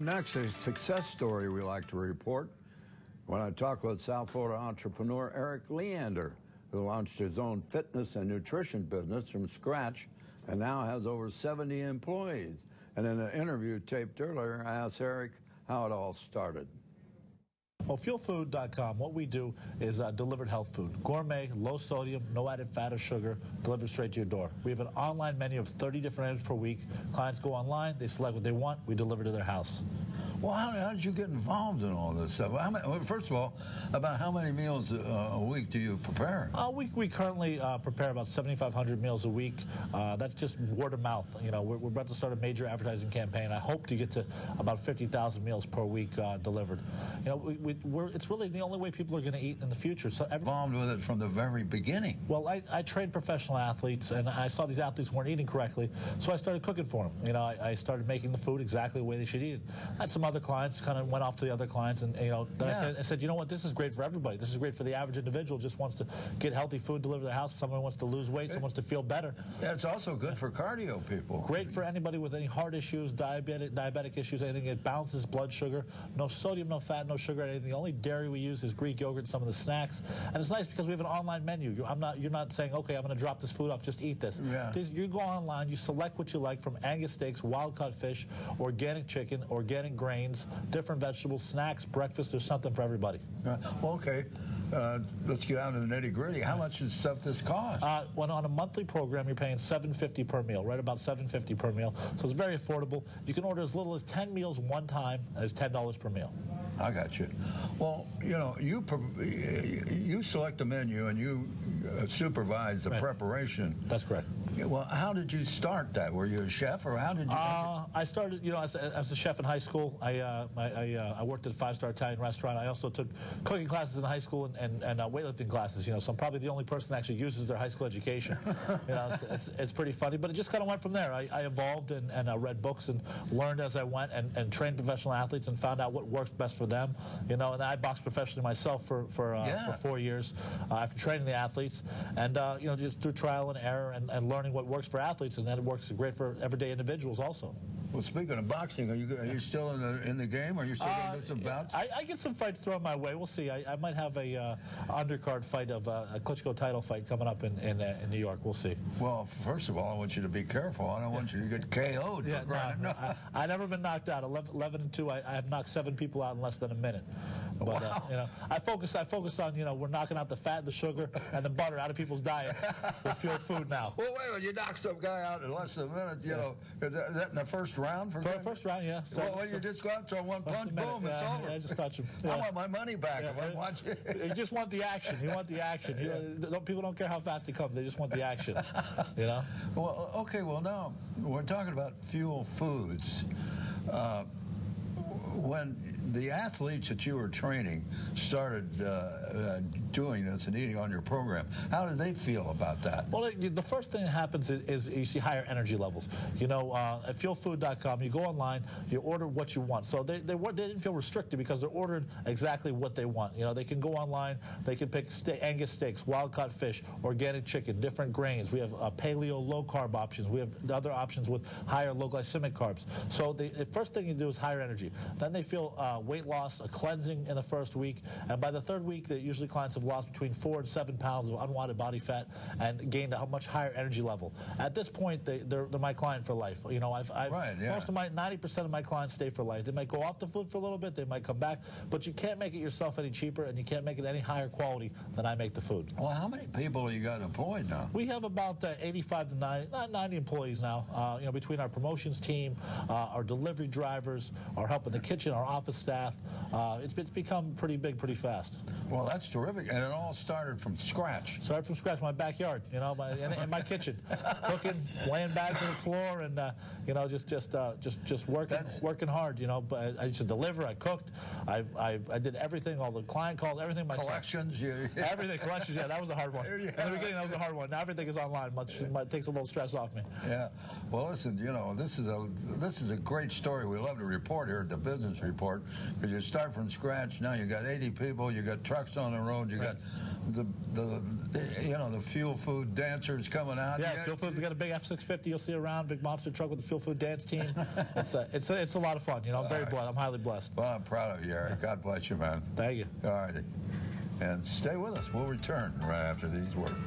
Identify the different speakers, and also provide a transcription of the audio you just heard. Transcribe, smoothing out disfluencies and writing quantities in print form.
Speaker 1: Next, a success story we like to report when I talk with South Florida entrepreneur Eric Leander, who launched his own fitness and nutrition business from scratch and now has over 70 employees. And in an interview taped earlier, I asked Eric how it all started.
Speaker 2: Well, FuelFood.com, what we do is delivered health food. Gourmet, low sodium, no added fat or sugar, delivered straight to your door. We have an online menu of 30 different items per week. Clients go online, they select what they want, we deliver to their house.
Speaker 1: Well, how did you get involved in all this stuff? First of all, about how many meals a week do you prepare?
Speaker 2: We currently prepare about 7,500 meals a week. That's just word of mouth. You know, we're about to start a major advertising campaign. I hope to get to about 50,000 meals per week delivered. You know, it's really the only way people are going to eat in the future. So
Speaker 1: involved with it from the very beginning.
Speaker 2: Well, I trained professional athletes, and I saw these athletes weren't eating correctly, so I started cooking for them. You know, I started making the food exactly the way they should eat it. I had some other clients, kind of went off to the other clients, and you know, then I said, you know what, this is great for everybody. This is great for the average individual who just wants to get healthy food delivered to their house. Someone wants to lose weight, someone wants to feel better.
Speaker 1: It's also good for cardio people.
Speaker 2: Great for anybody with any heart issues, diabetic issues, anything. It balances blood sugar. No sodium, no fat, no sugar, anything. The only dairy we use is Greek yogurt and some of the snacks. And it's nice because we have an online menu. You're not saying, okay, I'm going to drop this food off, just eat this.
Speaker 1: Yeah.
Speaker 2: You go online, you select what you like, from Angus steaks, wild-caught fish, organic chicken, organic grains, different vegetables, snacks, breakfast. There's something for everybody.
Speaker 1: Well, okay. Let's get down to the nitty-gritty. How much does stuff this cost?
Speaker 2: When on a monthly program, you're paying $7.50 per meal, right about $7.50 per meal. So it's very affordable. You can order as little as 10 meals one time, and it's $10 per meal.
Speaker 1: I got you. Well, you know, you select the menu and you supervise the preparation.
Speaker 2: That's correct.
Speaker 1: Well, how did you start that? Were you a chef, or how did you?
Speaker 2: I started, you know, as a chef in high school. I worked at a five-star Italian restaurant. I also took cooking classes in high school and weightlifting classes. You know, so I'm probably the only person that actually uses their high school education. You know, it's pretty funny, but it just kind of went from there. I evolved and read books and learned as I went and trained professional athletes and found out what works best for them. You know, and I boxed professionally myself for 4 years after training the athletes, and you know, just through trial and error and learning what works for athletes, and then it works great for everyday individuals also.
Speaker 1: Well, speaking of boxing, are you still in the game? Are you still going to do some bouts?
Speaker 2: I get some fights thrown my way. We'll see. I might have a undercard fight of a Klitschko title fight coming up in New York. We'll see.
Speaker 1: Well, first of all, I want you to be careful. I don't want you to get KO'd.
Speaker 2: Yeah, no. I've never been knocked out. 11-2. I have knocked 7 people out in less than a minute. But
Speaker 1: wow.
Speaker 2: You know, I focus on, you know, we're knocking out the fat, the sugar, and the butter out of people's diets with Fuel Food now.
Speaker 1: Well, wait a minute, you knock some guy out in less than a minute. You know, is that in the first round?
Speaker 2: First round, yeah.
Speaker 1: Well, you just go out and throw one punch, boom, it's over.
Speaker 2: I just touch him.
Speaker 1: I want my money back if I watch it.
Speaker 2: You just want the action. You want the action. People don't care how fast he comes. They just want the action. You know.
Speaker 1: Well, okay. Well, now we're talking about Fuel Foods. When the athletes that you were training started doing this and eating on your program, how did they feel about that?
Speaker 2: Well, the first thing that happens is you see higher energy levels. You know, at FuelFood.com, you go online, you order what you want. So they didn't feel restricted because they're ordering exactly what they want. You know, they can go online, they can pick Angus steaks, wild-caught fish, organic chicken, different grains. We have paleo low-carb options. We have other options with higher low-glycemic carbs. So the first thing you do is higher energy. Then they feel weight loss, a cleansing in the first week, and by the third week, usually clients have lost between 4 and 7 pounds of unwanted body fat and gained a much higher energy level. At this point, they're my client for life. You know, most of 90% of my clients stay for life. They might go off the food for a little bit, they might come back, but you can't make it yourself any cheaper, and you can't make it any higher quality than I make the food.
Speaker 1: Well, how many people have you got employed now?
Speaker 2: We have about 85 to 90 employees now. You know, between our promotions team, our delivery drivers, our help in the kitchen, our office staff. It's become pretty big pretty fast.
Speaker 1: Well, that's terrific. And it all started from scratch.
Speaker 2: Started from scratch, my backyard, you know, in my kitchen. Cooking, laying bags on the floor, and, you know, just working hard, you know. But I used to deliver, I cooked, I did everything, all the client calls, everything myself.
Speaker 1: Collections?
Speaker 2: Everything, collections, yeah, that was a hard one. In the beginning, that was a hard one. Now everything is online, it takes a little stress off me.
Speaker 1: Yeah. Well, listen, you know, this is a great story we love to report here at the Business Report. because you start from scratch. Now you got 80 people, you got trucks on the road, you got the the fuel food dancers coming out.
Speaker 2: Yeah, fuel food. We got a big F-650 you'll see around, big monster truck with the fuel food dance team. It's a lot of fun. I'm very blessed. I'm highly blessed.
Speaker 1: Well, I'm proud of you, Eric. God bless you, man.
Speaker 2: Thank you.
Speaker 1: All righty. And stay with us. We'll return right after these words.